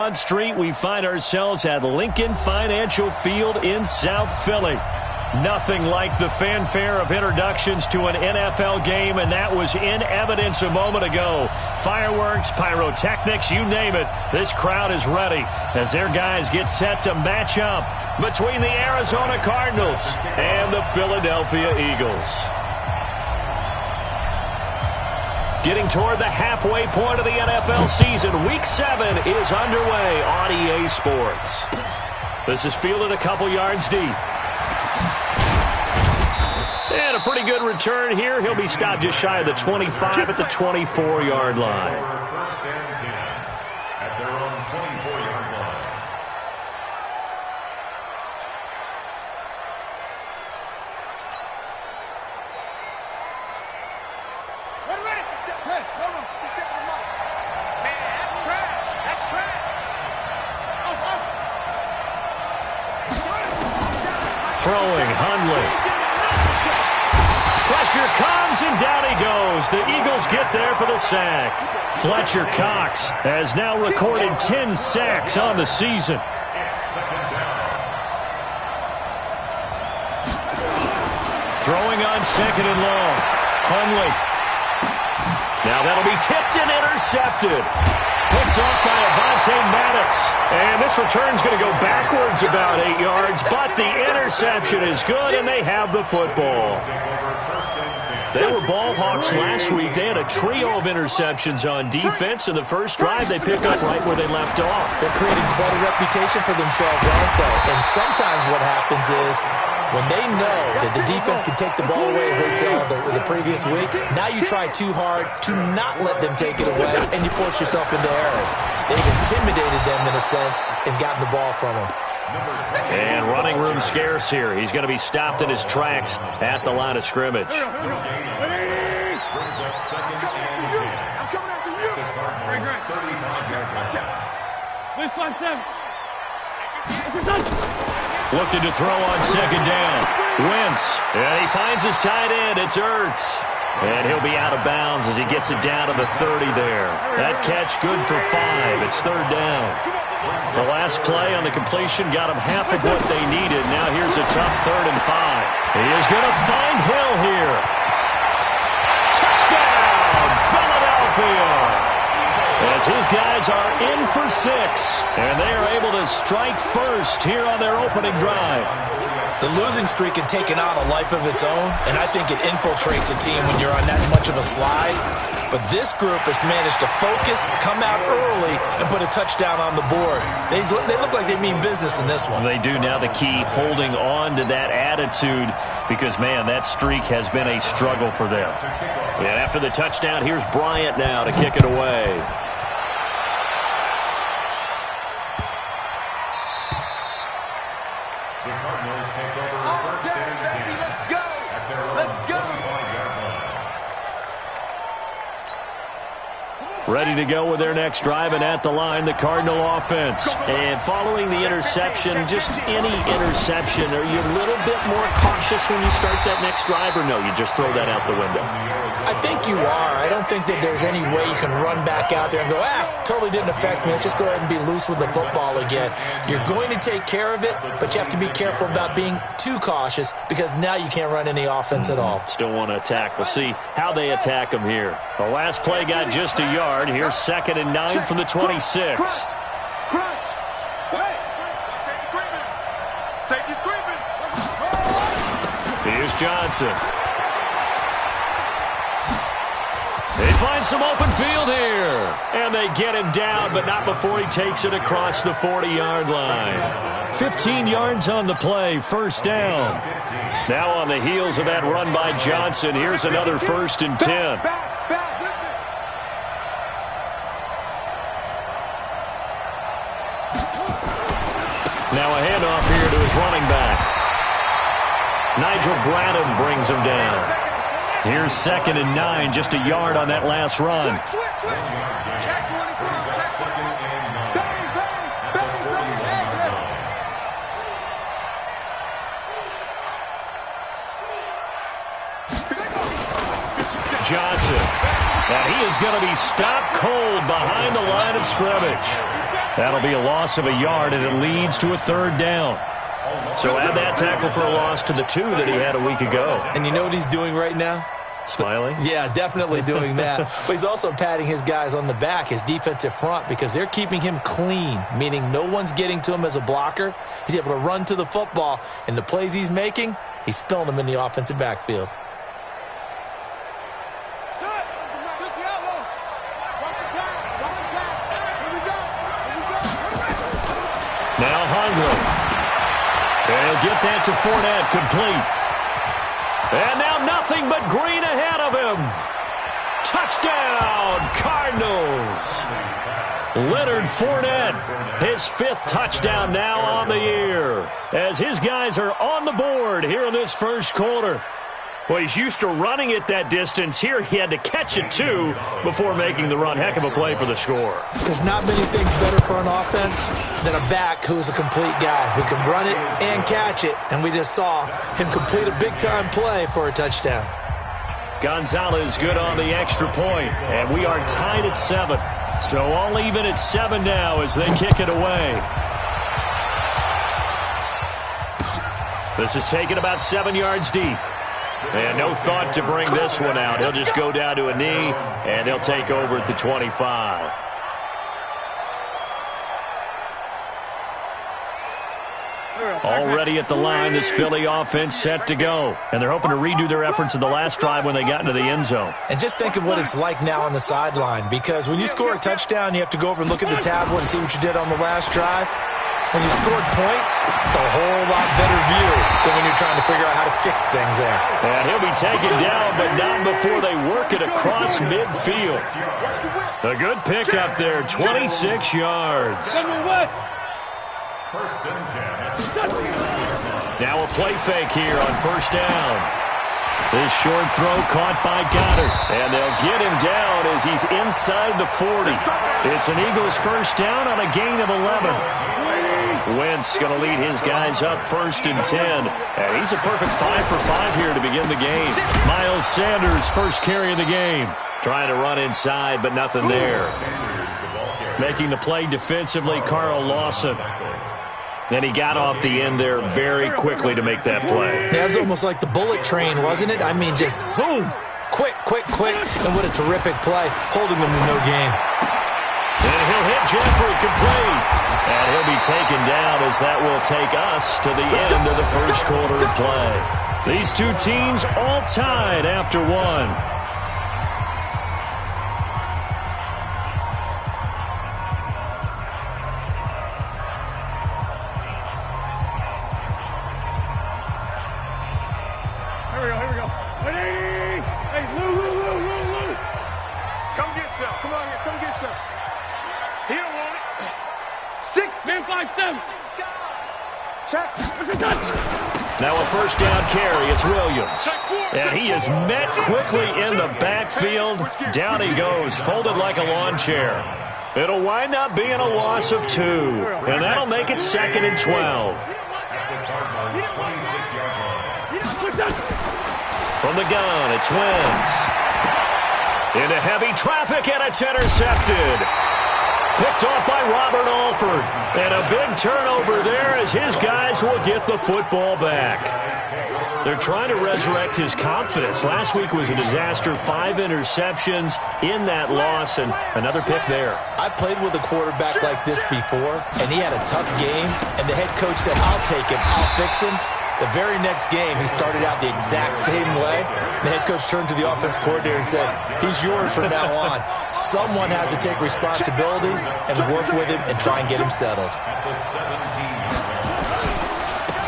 On Street, we find ourselves at Lincoln Financial Field in South Philly. Nothing like the fanfare of introductions to an NFL game, and that was in evidence a moment ago. Fireworks, pyrotechnics, you name it. This crowd is ready as their guys get set to match up between the Arizona Cardinals and the Philadelphia Eagles. Getting toward the halfway point of the NFL season, Week 7 is underway on EA Sports. This is fielded a couple yards deep. And a pretty good return here. He'll be stopped just shy of the 25 at the 24-yard line. First and 10 at their own 24-yard line. Throwing, Hundley. Pressure comes, and down he goes. The Eagles get there for the sack. Fletcher Cox has now recorded 10 sacks on the season. Throwing on second and long. Hundley. Now that'll be tipped and intercepted. Picked off by Avonte Maddox. And this return's going to go backwards about 8 yards, but the interception is good, and they have the football. They were ball hawks last week. They had a trio of interceptions on defense. In the first drive, they pick up right where they left off. They're creating quite a reputation for themselves, aren't they? And sometimes what happens is when they know that the defense can take the ball away, as they saw the previous week, now you try too hard to not let them take it away, and you force yourself into errors. They've intimidated them in a sense and gotten the ball from them. And running room scarce here. He's going to be stopped in his tracks at the line of scrimmage. Brings up second and 10. The Cardinals 35-yard line. Looking to throw on second down. Wentz. And he finds his tight end. It's Ertz. And he'll be out of bounds as he gets it down to the 30 there. That catch good for 5. It's third down. The last play on the completion got him half of what they needed. Now here's a tough 3rd and 5. He is going to find Hill here. Touchdown, Philadelphia! As his guys are in for 6, and they are able to strike first here on their opening drive. The losing streak had taken on a life of its own, and I think it infiltrates a team when you're on that much of a slide. But this group has managed to focus, come out early, and put a touchdown on the board. They look like they mean business in this one. They do. Now the key, holding on to that attitude, because, man, that streak has been a struggle for them. And after the touchdown, here's Bryant now to kick it away. The Cardinals take over first and 10. Let's go! Let's go! Ready to go with their next drive, and at the line, the Cardinal offense. And following the interception, just any interception, are you a little bit more cautious when you start that next drive, or no, you just throw that out the window? I think you are. I don't think that there's any way you can run back out there and go, totally didn't affect me. Let's just go ahead and be loose with the football again. You're going to take care of it, but you have to be careful about being too cautious because now you can't run any offense at all. Still want to attack. We'll see how they attack them here. The last play got just a yard. Here's 2nd and 9 from the 26. Here's Johnson. They find some open field here. And they get him down, but not before he takes it across the 40-yard line. 15 yards on the play, first down. Now on the heels of that run by Johnson, here's another 1st and 10. Now a handoff here to his running back. Nigel Bradham brings him down. Here's 2nd and 9, just a yard on that last run. Johnson. And he is going to be stopped cold behind the line of scrimmage. That'll be a loss of a yard, and it leads to a third down. So add that tackle for a loss to the 2 that he had a week ago. And you know what he's doing right now? Smiling? Yeah, definitely doing that. But he's also patting his guys on the back, his defensive front, because they're keeping him clean, meaning no one's getting to him as a blocker. He's able to run to the football, and the plays he's making, he's spilling them in the offensive backfield. Now Hundley. And he'll get that to Fournette, complete. And now nothing but green ahead of him. Touchdown, Cardinals. Leonard Fournette, his 5th touchdown now on the year, as his guys are on the board here in this first quarter. Well, he's used to running it that distance. Here he had to catch it, too, before making the run. Heck of a play for the score. There's not many things better for an offense than a back who's a complete guy, who can run it and catch it. And we just saw him complete a big-time play for a touchdown. Gonzalez good on the extra point, and we are tied at 7. So all even at 7 now as they kick it away. This is taken about 7 yards deep. And no thought to bring this one out. He'll just go down to a knee, and he'll take over at the 25. Already at the line, this Philly offense set to go. And they're hoping to redo their efforts in the last drive when they got into the end zone. And just think of what it's like now on the sideline, because when you score a touchdown, you have to go over and look at the tablet and see what you did on the last drive. When you scored points, it's a whole lot better view than when you're trying to figure out how to fix things there. And he'll be taken down, but not before they work it across midfield. A good pickup there, 26 yards. Now a play fake here on first down. This short throw caught by Goddard, and they'll get him down as he's inside the 40. It's an Eagles first down on a gain of 11. Wentz going to lead his guys up 1st and 10. And he's a perfect 5 for 5 here to begin the game. Miles Sanders, first carry of the game. Trying to run inside, but nothing there. Making the play defensively, Carl Lawson. And he got off the end there very quickly to make that play. That was almost like the bullet train, wasn't it? I mean, just zoom. Quick, quick, quick. And what a terrific play, holding them to no gain. And he'll hit Jeffrey, complete. And he'll be taken down as that will take us to the end of the first quarter of play. These two teams all tied after 1. Now a first down carry, it's Williams. And he is met quickly in the backfield. Down he goes, folded like a lawn chair. It'll wind up being a loss of 2. And that'll make it 2nd and 12. From the gun, it's Wentz. Into heavy traffic, and it's intercepted. Picked off by Robert Alford. And a big turnover there as his guys will get the football back. They're trying to resurrect his confidence. Last week was a disaster. 5 interceptions in that loss, and another pick there. I played with a quarterback like this before, and he had a tough game, and the head coach said, I'll take him, I'll fix him. The very next game, he started out the exact same way. The head coach turned to the offense coordinator and said, he's yours from now on. Someone has to take responsibility and work with him and try and get him settled.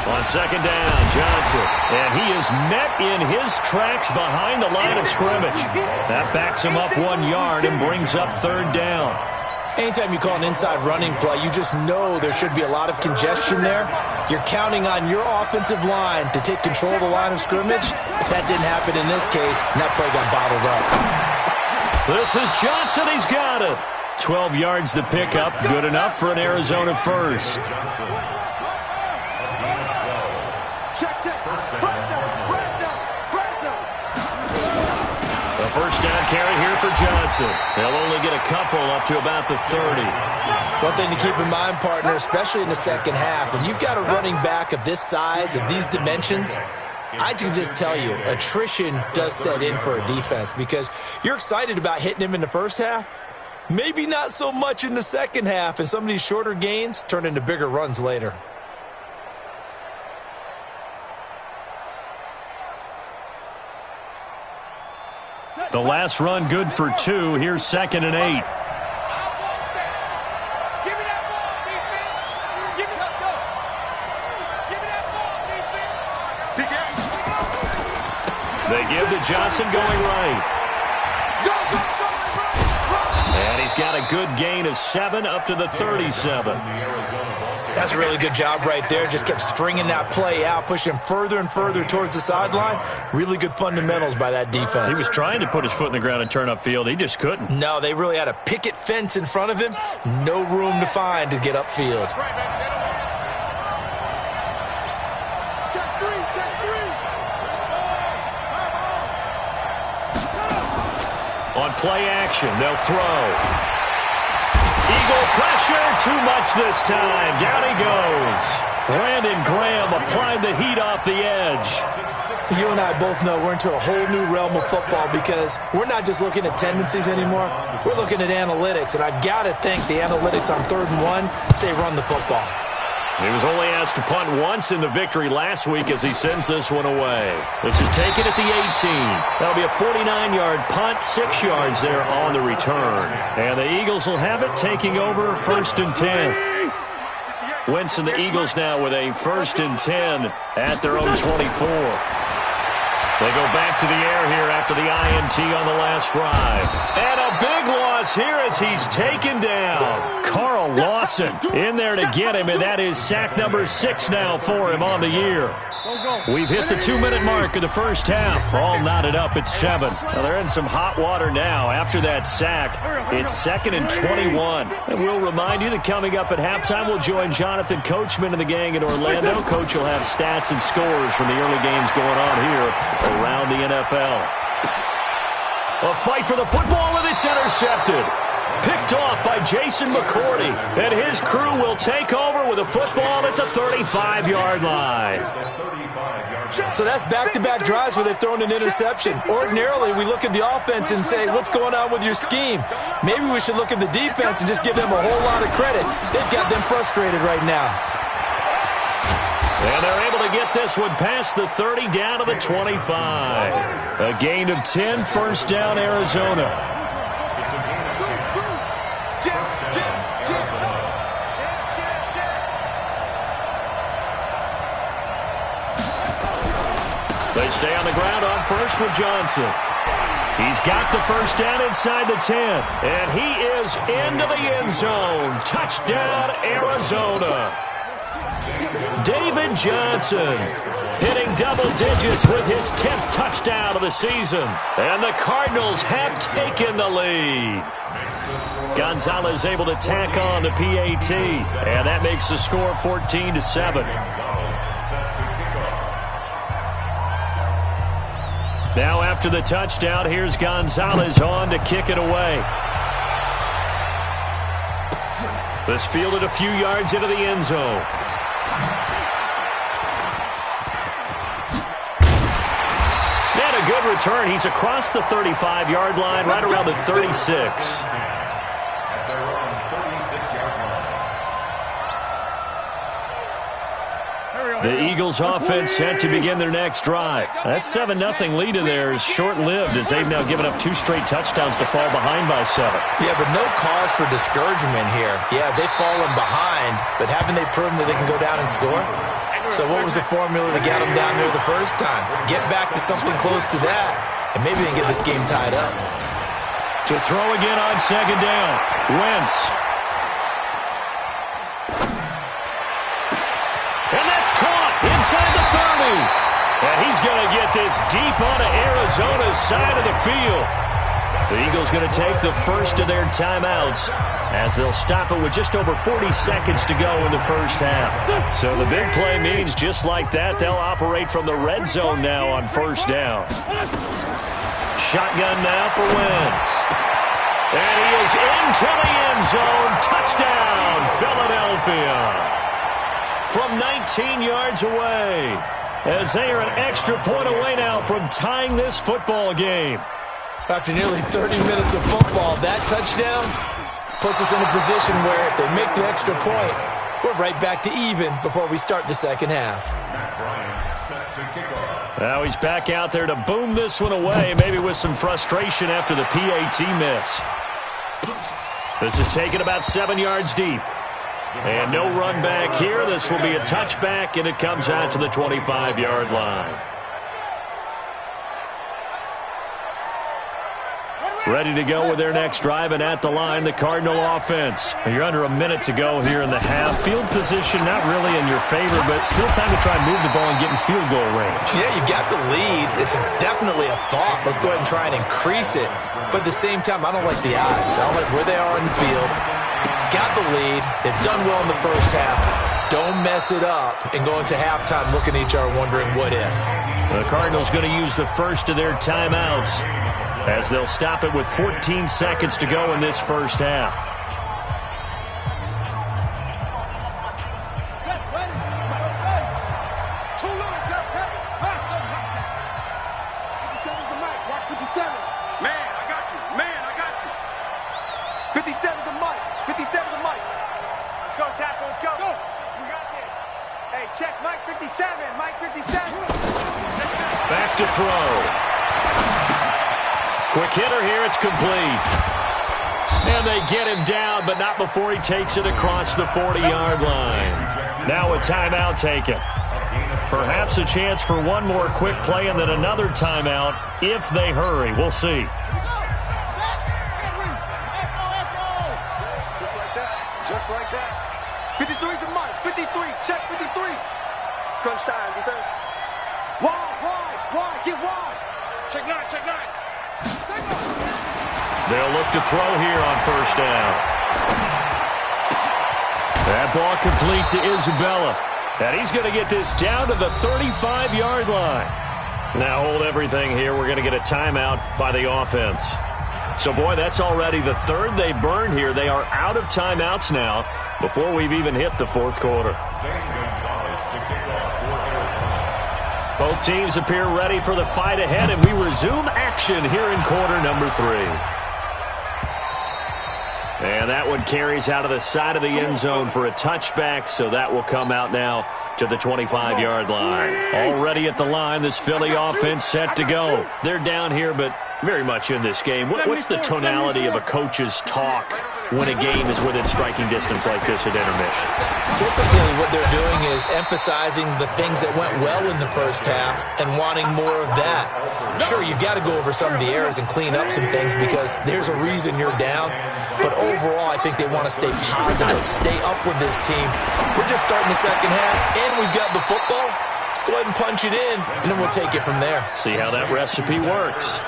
On second down, Johnson. And he is met in his tracks behind the line of scrimmage. That backs him up 1 yard and brings up third down. Anytime you call an inside running play, you just know there should be a lot of congestion there. You're counting on your offensive line to take control of the line of scrimmage. That didn't happen in this case, and that play got bottled up. This is Johnson. He's got it. 12 yards to pick up. Good enough for an Arizona first. A first down carry here for Johnson. They'll only get a couple up to about the 30. One thing to keep in mind, partner, especially in the second half, when you've got a running back of this size, of these dimensions, I can just tell you, attrition does set in for a defense because you're excited about hitting him in the first half. Maybe not so much in the second half, and some of these shorter gains turn into bigger runs later. The last run good for 2. Here's 2nd and 8. They give to Johnson going right. And he's got a good gain of 7 up to the 37. That's a really good job right there. Just kept stringing that play out, pushing him further and further towards the sideline. Really good fundamentals by that defense. He was trying to put his foot in the ground and turn upfield. He just couldn't. No, they really had a picket fence in front of him. No room to find to get upfield. On play action, they'll throw. Eagle pressure, too much this time. Down he goes. Brandon Graham applied the heat off the edge. You and I both know we're into a whole new realm of football because we're not just looking at tendencies anymore. We're looking at analytics, and I've got to think the analytics on 3rd and 1 say run the football. He was only asked to punt once in the victory last week as he sends this one away. This is taken at the 18. That'll be a 49-yard punt, 6 yards there on the return. And the Eagles will have it taking over 1st and 10. Wentz and the Eagles now with a 1st and 10 at their own 24. They go back to the air here after the INT on the last drive. And a big loss here as he's taken down. Carl Lawson in there to get him, and that is sack number 6 now for him on the year. We've hit the 2-minute mark of the first half. All knotted up at 7. Now they're in some hot water now. After that sack, it's 2nd and 21. And we'll remind you that coming up at halftime, we'll join Jonathan Coachman and the gang in Orlando. Coach will have stats and scores from the early games going on here around the NFL. A fight for the football, and it's intercepted. Picked off by Jason McCourty, and his crew will take over with a football at the 35-yard line. So that's back-to-back drives where they've thrown an interception. Ordinarily, we look at the offense and say, what's going on with your scheme? Maybe we should look at the defense and just give them a whole lot of credit. They've got them frustrated right now. And they're able to get this one past the 30 down to the 25. A gain of 10, 1st down, Arizona. They stay on the ground on first with Johnson. He's got the 1st down inside the 10. And he is into the end zone. Touchdown, Arizona. David Johnson hitting double digits with his 10th touchdown of the season. And the Cardinals have taken the lead. Gonzalez able to tack on the PAT. And that makes the score 14-7. Now after the touchdown, here's Gonzalez on to kick it away. This fielded a few yards into the end zone. And a good return. He's across the 35-yard line, right around the 36. The Eagles offense set to begin their next drive. That 7-0 lead of theirs short-lived as they've now given up 2 straight touchdowns to fall behind by 7. Yeah, but no cause for discouragement here. Yeah, they've fallen behind, but haven't they proven that they can go down and score? So what was the formula that got them down there the first time? Get back to something close to that, and maybe they can get this game tied up. To throw again on 2nd down. Wentz. Inside the 30. And he's going to get this deep onto Arizona's side of the field. The Eagles going to take the first of their timeouts as they'll stop it with just over 40 seconds to go in the first half. So the big play means just like that, they'll operate from the red zone now on 1st down. shotgun now for Wentz. And he is into the end zone. Touchdown, Philadelphia. From 19 yards away, as they are an extra point away now from tying this football game. After nearly 30 minutes of football, that touchdown puts us in a position where if they make the extra point, we're right back to even before we start the second half. Now he's back out there to boom this one away, maybe with some frustration after the PAT miss. This is taken about 7 yards deep. And no run back here. This will be a touchback, and it comes out to the 25-yard line. Ready to go with their next drive, and at the line, the Cardinal offense. You're under a minute to go here in the half. Field position not really in your favor, but still time to try and move the ball and get in field goal range. Yeah, you got the lead. It's definitely a thought. Let's go ahead and try and increase it. But at the same time, I don't like the odds. I don't like where they are on the field. Got the lead. They've done well in the first half. Don't mess it up and go into halftime looking at each other wondering what if. The Cardinals going to use the first of their timeouts as they'll stop it with 14 seconds to go in this first half. Back to throw. Quick hitter here, it's complete. And they get him down, but not before he takes it across the 40-yard line. Now a timeout taken. Perhaps a chance for one more quick play and then another timeout if they hurry. We'll see. Just like that. 53's the mark. 53. Check 53. Crunch time, defense. Wide. Get wide. Check 9. They'll look to throw here on first down. That ball complete to Isabella. And he's going to get this down to the 35-yard line. Now hold everything here. We're going to get a timeout by the offense. So, boy, that's already the third they burned here. They are out of timeouts now before we've even hit the fourth quarter. Both teams appear ready for the fight ahead, and we resume action here in quarter number 3. And that one carries out of the side of the end zone for a touchback, so that will come out now to the 25-yard line. Already at the line, this Philly offense set to go. They're down here, but very much in this game. What's the tonality of a coach's talk when a game is within striking distance like this at intermission? Typically what they're doing is emphasizing the things that went well in the first half and wanting more of that. Sure, you've got to go over some of the errors and clean up some things because there's a reason you're down. But overall, I think they want to stay positive, stay up with this team. We're just starting the second half, and we've got the football. Let's go ahead and punch it in, and then we'll take it from there. See how that recipe works.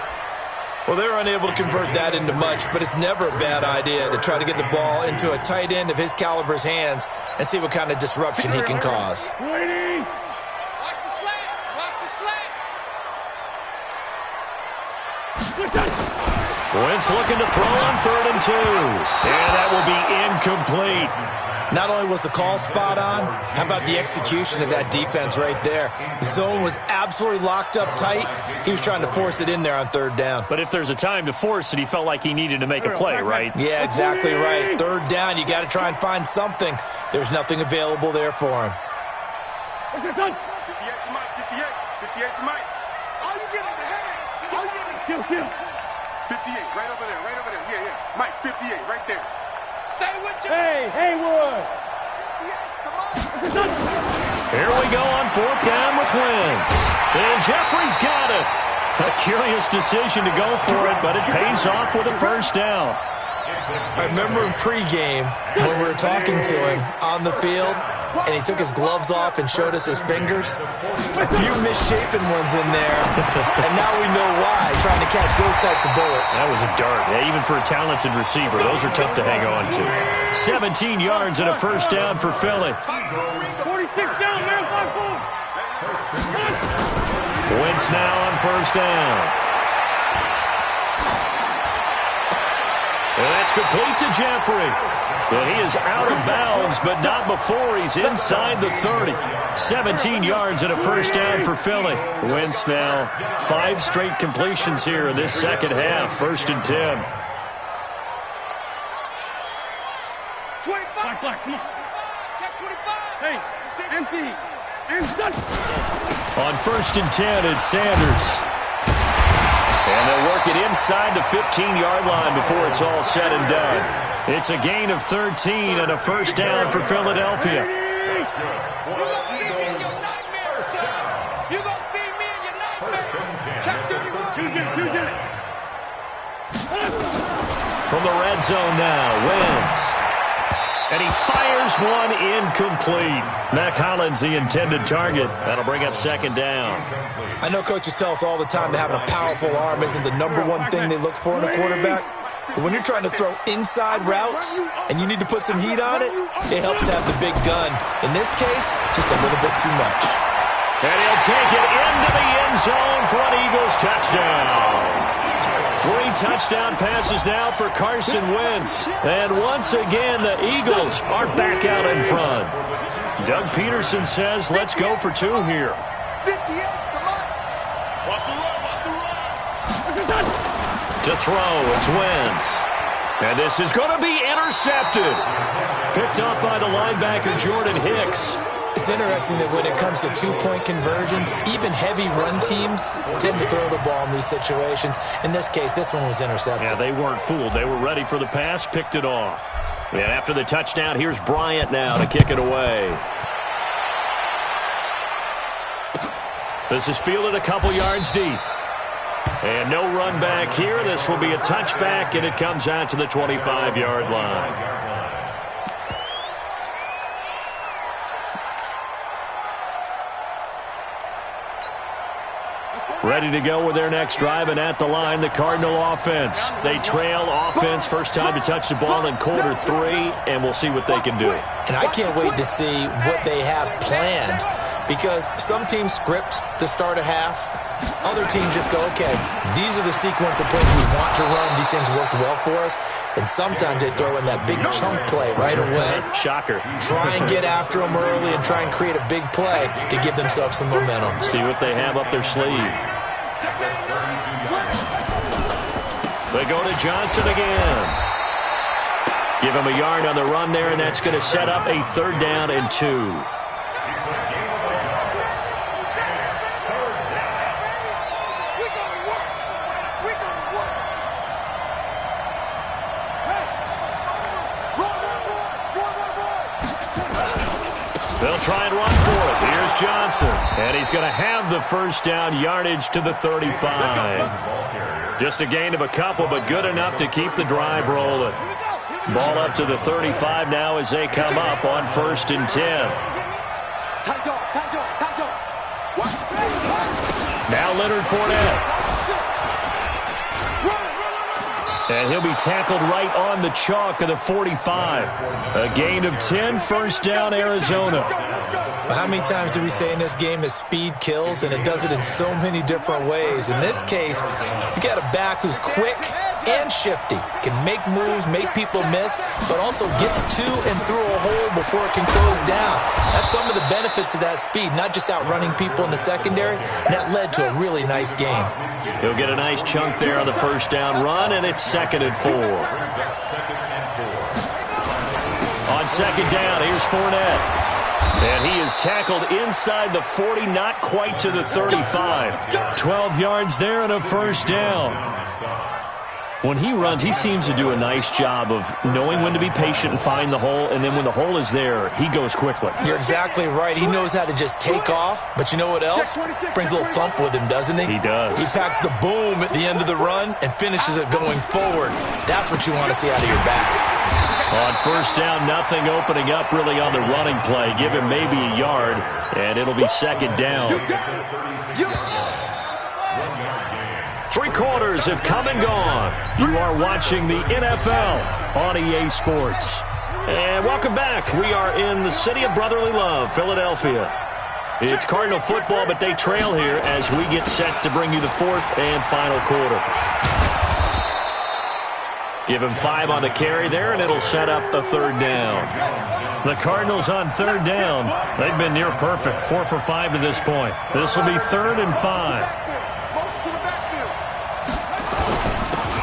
Well, they're unable to convert that into much, but it's never a bad idea to try to get the ball into a tight end of his caliber's hands and see what kind of disruption he can cause. Watch the slant. Wentz looking to throw on 3rd and 2. And that will be incomplete. Not only was the call spot on, how about the execution of that defense right there? The zone was absolutely locked up tight. He was trying to force it in there on 3rd down. But if there's a time to force it, he felt like he needed to make a play, right? Yeah, exactly right. 3rd down, you got to try and find something. There's nothing available there for him. 58 to Mike. 58 to Mike. All you get is the head. Kill. 58, right over there. Yeah. Mike, 58, right there. Stay with you. Hey, Haywood. 58, come on. Here we go on 4th down with Wentz. And Jeffrey's got it. A curious decision to go for it, but it pays off with a first down. I remember in pregame when we were talking to him on the field, and he took his gloves off and showed us his fingers. A few misshapen ones in there, and now we know why, trying to catch those types of bullets. That was a dart. Yeah, even for a talented receiver, those are tough to hang on to. 17 yards and a first down for Philly. 46 down, man. 5-4. Wentz now on first down. And that's complete to Jeffrey. And he is out of bounds, but not before he's inside the 30. 17 yards and a first down for Philly. Wentz now 5 straight completions here in this second half. 1st and 10. 25. Come on. Check 25. Hey, empty. And done. On 1st and 10, it's Sanders. And they'll work it inside the 15-yard line before it's all said and done. It's a gain of 13 and a first down for Philadelphia. You're going to see me in your nightmare, son. You're going to see me in your nightmare. Check 31. From the red zone now, Wentz. And he fires one incomplete. Mack Hollins, the intended target. That'll bring up second down. I know coaches tell us all the time that having a powerful arm isn't the #1 thing they look for in a quarterback. But when you're trying to throw inside routes and you need to put some heat on it, it helps have the big gun. In this case, just a little bit too much. And he'll take it into the end zone for an Eagles touchdown. 3 touchdown passes now for Carson Wentz. And once again, the Eagles are back out in front. Doug Peterson says, let's go for 2 here. 58, come on. Watch the run. To throw, it's Wentz. And this is going to be intercepted. Picked up by the linebacker, Jordan Hicks. It's interesting that when it comes to 2-point conversions, even heavy run teams tend to throw the ball in these situations. In this case, this one was intercepted. Yeah, they weren't fooled. They were ready for the pass, picked it off. And after the touchdown, here's Bryant now to kick it away. This is fielded a couple yards deep. And no run back here. This will be a touchback, and it comes out to the 25-yard line. Ready to go with their next drive, and at the line, the Cardinal offense. They trail offense, first time to touch the ball in quarter 3, and we'll see what they can do. And I can't wait to see what they have planned, because some teams script to start a half. Other teams just go, okay, these are the sequence of plays we want to run. These things worked well for us. And sometimes they throw in that big chunk play right away. Shocker. Try and get after them early and try and create a big play to give themselves some momentum. See what they have up their sleeve. They go to Johnson again. Give him a yard on the run there, and that's going to set up a 3rd down and 2. They'll try and run for it. Here's Johnson. And he's going to have the first down yardage to the 35. Just a gain of a couple, but good enough to keep the drive rolling. Ball up to the 35 now as they come up on 1st and 10. Now Leonard Fournette. And he'll be tackled right on the chalk of the 45. A gain of 10, first down, Arizona. How many times do we say in this game that speed kills, and it does it in so many different ways? In this case, you got a back who's quick and shifty, can make moves, make people miss, but also gets to and through a hole before it can close down. That's some of the benefits of that speed, not just outrunning people in the secondary, and that led to a really nice game. He'll get a nice chunk there on the first down run, and it's 2nd and 4. On 2nd down, here's Fournette. And he is tackled inside the 40, not quite to the 35. 12 yards there and a first down. When he runs, he seems to do a nice job of knowing when to be patient and find the hole, and then when the hole is there, he goes quickly. You're exactly right. He knows how to just take off, but you know what else? Brings a little thump with him, doesn't he? He does. He packs the boom at the end of the run and finishes it going forward. That's what you want to see out of your backs. On first down, nothing opening up really on the running play. Give him maybe a yard, and it'll be 2nd down. 3 quarters have come and gone. You are watching the NFL on EA Sports. And welcome back. We are in the city of brotherly love, Philadelphia. It's Cardinal football, but they trail here as we get set to bring you the 4th and final quarter. Give him 5 on the carry there, and it'll set up a third down. The Cardinals on third down. They've been near perfect, 4 for 5 to this point. This will be 3rd and 5.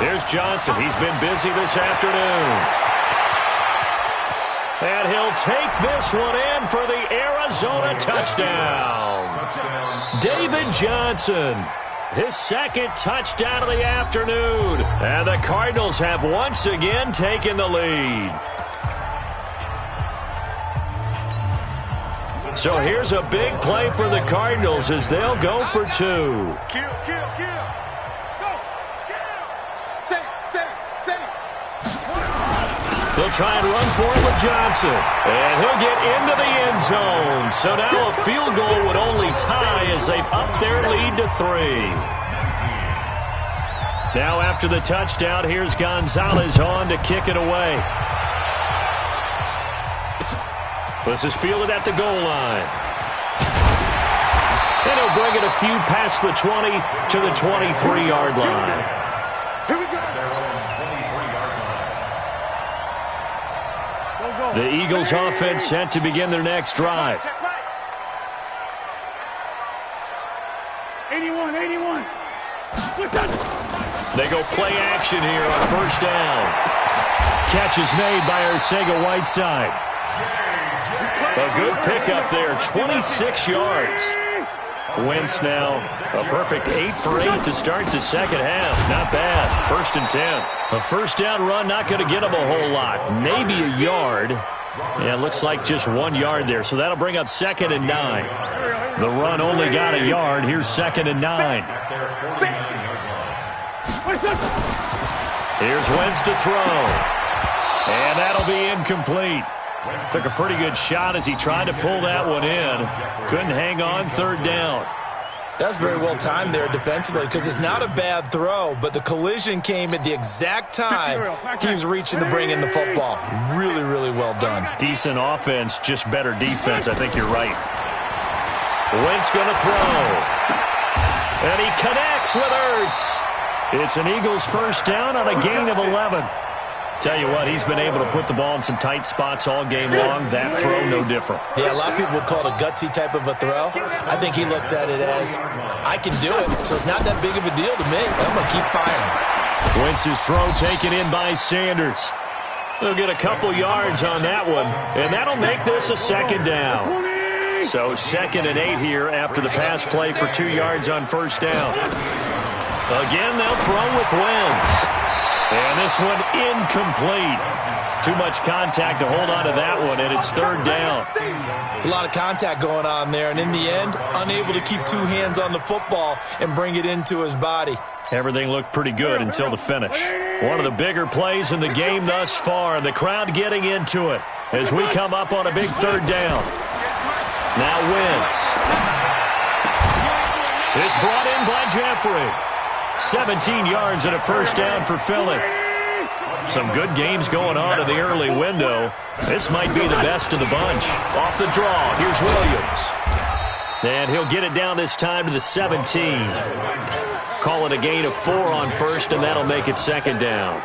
Here's Johnson. He's been busy this afternoon. And he'll take this one in for the Arizona touchdown. David Johnson. His 2nd touchdown of the afternoon. And the Cardinals have once again taken the lead. So here's a big play for the Cardinals as they'll go for 2. Kill. Go. Set it. They'll try and run for it with Johnson. And he'll get into the end zone. So now a field goal would only tie as they've upped their lead to 3. Now after the touchdown, here's Gonzalez on to kick it away. This is fielded at the goal line. And he'll bring it a few past the 20 to the 23-yard line. Here we go. The Eagles offense set to begin their next drive. 81. They go play action here on first down. Catch is made by Arcega-Whiteside. A good pickup there, 26 yards. Wentz now a perfect 8 for 8 to start the second half. Not bad. 1st and 10. A first down run, not going to get him a whole lot. Maybe a yard. Yeah, it looks like just 1 yard there. So that'll bring up 2nd and 9. The run only got a yard. Here's 2nd and 9. Here's Wentz to throw. And that'll be incomplete. Took a pretty good shot as he tried to pull that one in. Couldn't hang on 3rd down. That's very well timed there defensively because it's not a bad throw, but the collision came at the exact time he was reaching to bring in the football. Really, really well done. Decent offense, just better defense. I think you're right. Wentz going to throw. And he connects with Ertz. It's an Eagles first down on a gain of 11. Tell you what, he's been able to put the ball in some tight spots all game long. That throw, no different. Yeah, a lot of people would call it a gutsy type of a throw. I think he looks at it as, I can do it, so it's not that big of a deal to me. I'm going to keep firing. Wentz's throw taken in by Sanders. They'll get a couple yards on that one, and that'll make this a 2nd down. So 2nd and 8 here after the pass play for 2 yards on first down. Again, they'll throw with Wentz. And this one incomplete. Too much contact to hold on to that one, and it's 3rd down. It's a lot of contact going on there, and in the end, unable to keep 2 hands on the football and bring it into his body. Everything looked pretty good until the finish. One of the bigger plays in the game thus far, and the crowd getting into it as we come up on a big 3rd down. Now Wentz. It's brought in by Jeffrey. 17 yards and a first down for Philly. Some good games going on in the early window. This might be the best of the bunch. Off the draw, here's Williams. And he'll get it down this time to the 17. Call it a gain of 4 on first, and that'll make it 2nd down.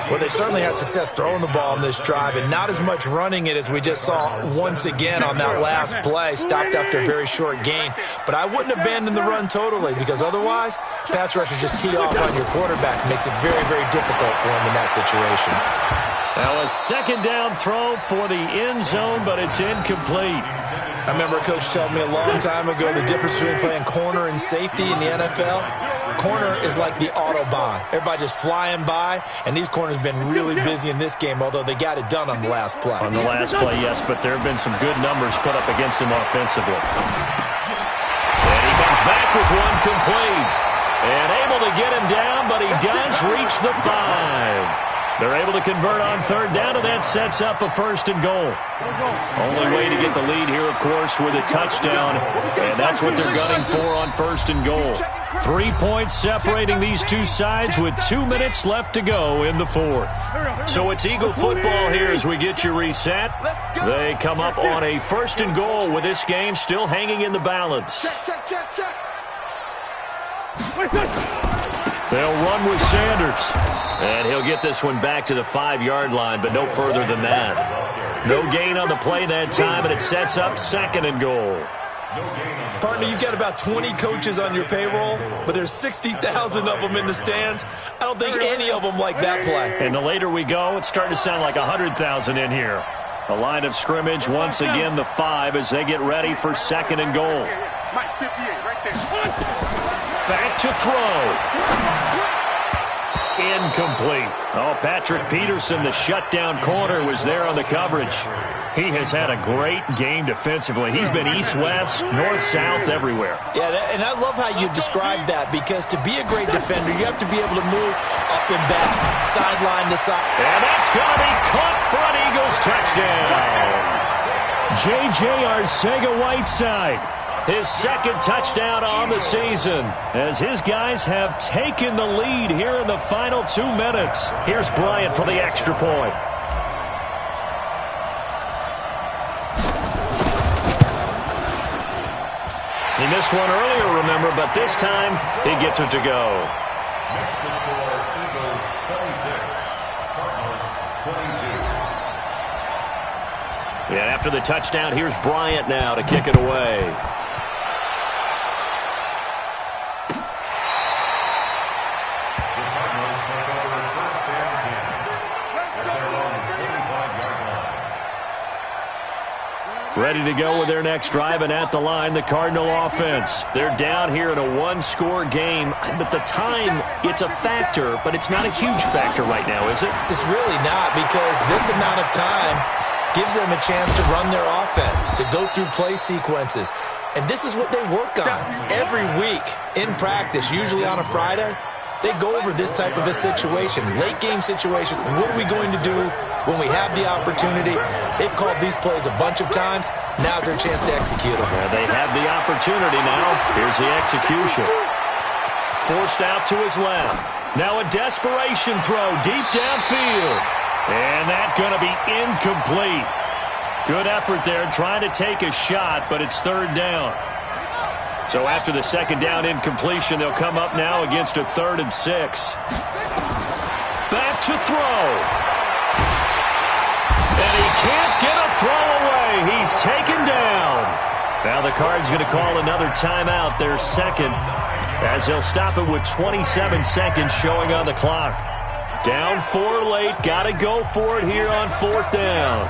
Well, they certainly had success throwing the ball in this drive, and not as much running it as we just saw once again on that last play. Stopped after a very short gain. But I wouldn't abandon the run totally, because otherwise, pass rushers just tee off on your quarterback. Makes it very, very difficult for him in that situation. Now a 2nd down throw for the end zone, but it's incomplete. I remember a coach telling me a long time ago the difference between playing corner and safety in the NFL. Corner is like the Autobahn. Everybody just flying by, and these corners have been really busy in this game, although they got it done on the last play. On the last play, yes, but there have been some good numbers put up against him offensively. And he comes back with one complete. And able to get him down, but he does reach the 5. They're able to convert on 3rd down, and that sets up a 1st and goal. Only way to get the lead here, of course, with a touchdown, and that's what they're gunning for on 1st and goal. 3 points separating these two sides with 2 minutes left to go in the 4th. So it's Eagle football here as we get you reset. They come up on a 1st and goal with this game still hanging in the balance. They'll run with Sanders. And he'll get this one back to the 5-yard line, but no further than that. No gain on the play that time, and it sets up 2nd and goal. Partner, you've got about 20 coaches on your payroll, but there's 60,000 of them in the stands. I don't think any of them like that play. And the later we go, it's starting to sound like 100,000 in here. The line of scrimmage, once again, the 5 as they get ready for 2nd and goal. Mike, 58, right there. Back to throw. Incomplete. Oh, Patrick Peterson, the shutdown corner, was there on the coverage. He has had a great game defensively. He's been east-west, north-south, everywhere. Yeah, and I love how you describe that, because to be a great defender, you have to be able to move up and back, sideline to side. And that's going to be caught for an Eagles touchdown. J.J. Arcega-Whiteside, his 2nd touchdown on the season, as his guys have taken the lead here in the final 2 minutes. Here's Bryant for the extra point. He missed one earlier, remember, but this time he gets it to go. Next to score, Eagles 26, Cardinals 22. Yeah, after the touchdown, here's Bryant now to kick it away. Ready to go with their next drive, and at the line, the Cardinal offense. They're down here in a 1-score game, but the time, it's a factor, but it's not a huge factor right now, is it? It's really not, because this amount of time gives them a chance to run their offense, to go through play sequences. And this is what they work on every week in practice, usually on a Friday. They go over this type of a situation, late-game situation. What are we going to do when we have the opportunity? They've called these plays a bunch of times. Now's their chance to execute them. They have the opportunity now. Here's the execution. Forced out to his left. Now a desperation throw deep downfield. And that's going to be incomplete. Good effort there trying to take a shot, but it's 3rd down. So after the 2nd down incompletion, they'll come up now against a 3rd and 6. Back to throw. And he can't get a throw away. He's taken down. Now the Cards going to call another timeout, their 2nd, as they'll stop it with 27 seconds showing on the clock. Down 4 late. Got to go for it here on 4th down.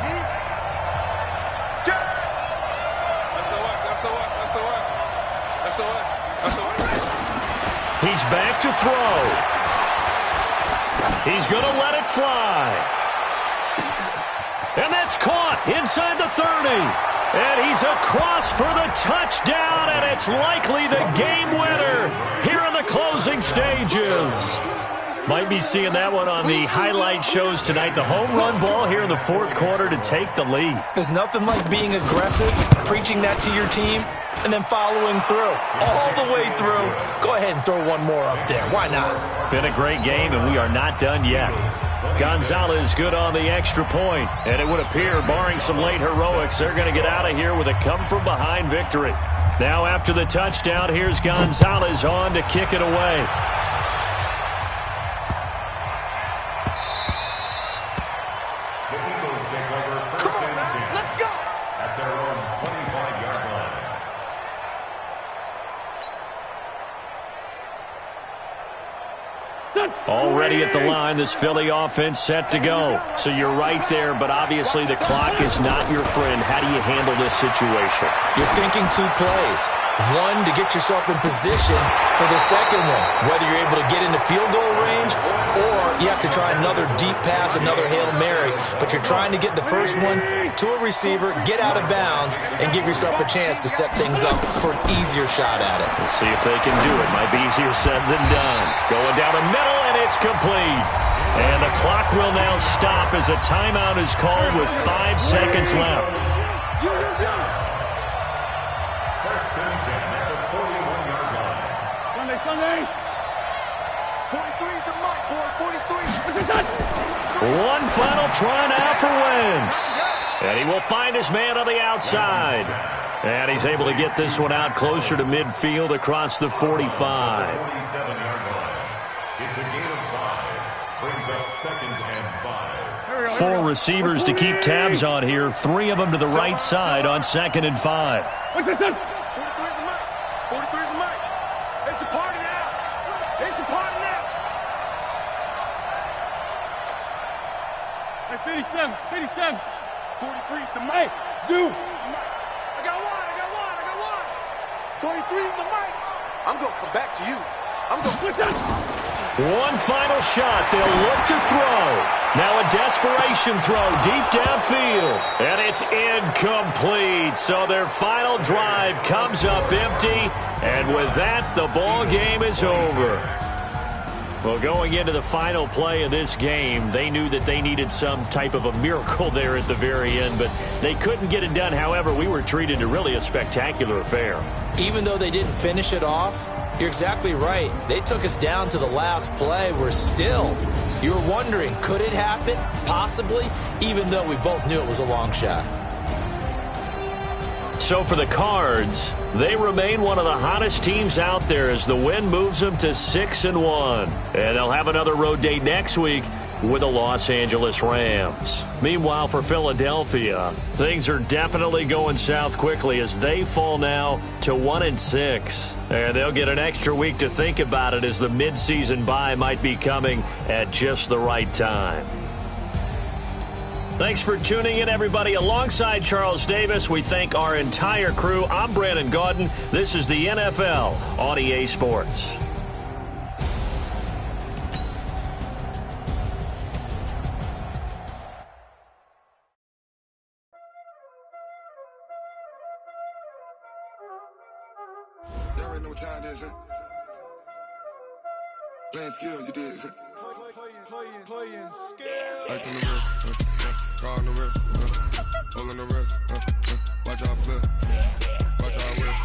He's back to throw. He's going to let it fly. And that's caught inside the 30. And he's across for the touchdown, and it's likely the game winner here in the closing stages. Might be seeing that one on the highlight shows tonight. The home run ball here in the 4th quarter to take the lead. There's nothing like being aggressive, preaching that to your team, and then following through, all the way through. Go ahead and throw one more up there. Why not? Been a great game, and we are not done yet. Gonzalez good on the extra point, and it would appear, barring some late heroics, they're going to get out of here with a come-from-behind victory. Now after the touchdown, here's Gonzalez on to kick it away. Already at the line, this Philly offense set to go. So you're right there, but obviously the clock is not your friend. How do you handle this situation? You're thinking 2 plays. One, to get yourself in position for the second one, whether you're able to get into field goal range or you have to try another deep pass, another Hail Mary. But you're trying to get the first one to a receiver, get out of bounds, and give yourself a chance to set things up for an easier shot at it. We'll see if they can do it. Might be easier said than done. Going down the middle, and it's complete. And the clock will now stop as a timeout is called with 5 seconds left. Sunday. 43 to Mike, boy, 43. One final try now for Wentz. And he will find his man on the outside. And he's able to get this one out closer to midfield across the 45. It's a gain of 5. Brings up 2nd and 5. 4 receivers to keep tabs on here. 3 of them to the right side on 2nd and 5. 43 is the mic. 43 is the mic. It's a party now. It's a party now. Hey, 57. 43 is the mic. Zoo. I got one. 43 is the mic. I'm going to come back to you. I'm going to... One final shot. They'll look to throw. Now a desperation throw deep downfield. And it's incomplete. So their final drive comes up empty. And with that, the ball game is over. Well, going into the final play of this game, they knew that they needed some type of a miracle there at the very end, but they couldn't get it done. However, we were treated to really a spectacular affair. Even though they didn't finish it off, you're exactly right. They took us down to the last play. We're still, you were wondering, could it happen? Possibly, even though we both knew it was a long shot. So for the Cards, they remain one of the hottest teams out there as the win moves them to 6-1. And they'll have another road date next week with the Los Angeles Rams. Meanwhile, for Philadelphia, things are definitely going south quickly as they fall now to 1-6. And they'll get an extra week to think about it as the midseason bye might be coming at just the right time. Thanks for tuning in, everybody. Alongside Charles Davis, we thank our entire crew. I'm Brandon Gaudin. This is the NFL on EA Sports. Y'all already know what time it is, huh? Playing skills, you did. Playing skills. Ice on the wrist, car on the wrist, hole on the wrist, watch out flip, watch out whip,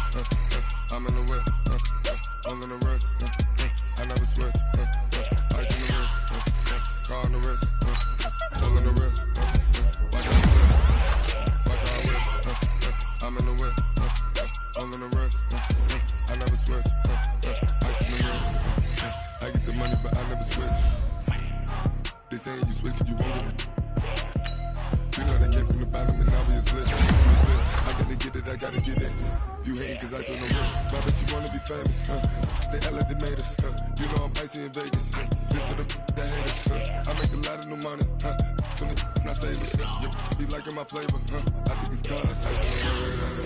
I'm in the whip, hole on the wrist, I never switch, ice on the wrist, car on the wrist, hole on the wrist, watch out flip, watch out whip, I'm in the whip, hole on the wrist, I never switch, ice on the wrist, I get the money but I never switch. They saying you switch cause you won't get it. You know they came from the bottom and now we is lit. I gotta get it, I gotta get it. You hating cause I on the wrist. Why bet you wanna be famous, They act like they made us, You know I'm icy in Vegas, This for the that hate us, I make a lot of new money, When the not saving, You be liking my flavor, I think it's cause ice on the wrist.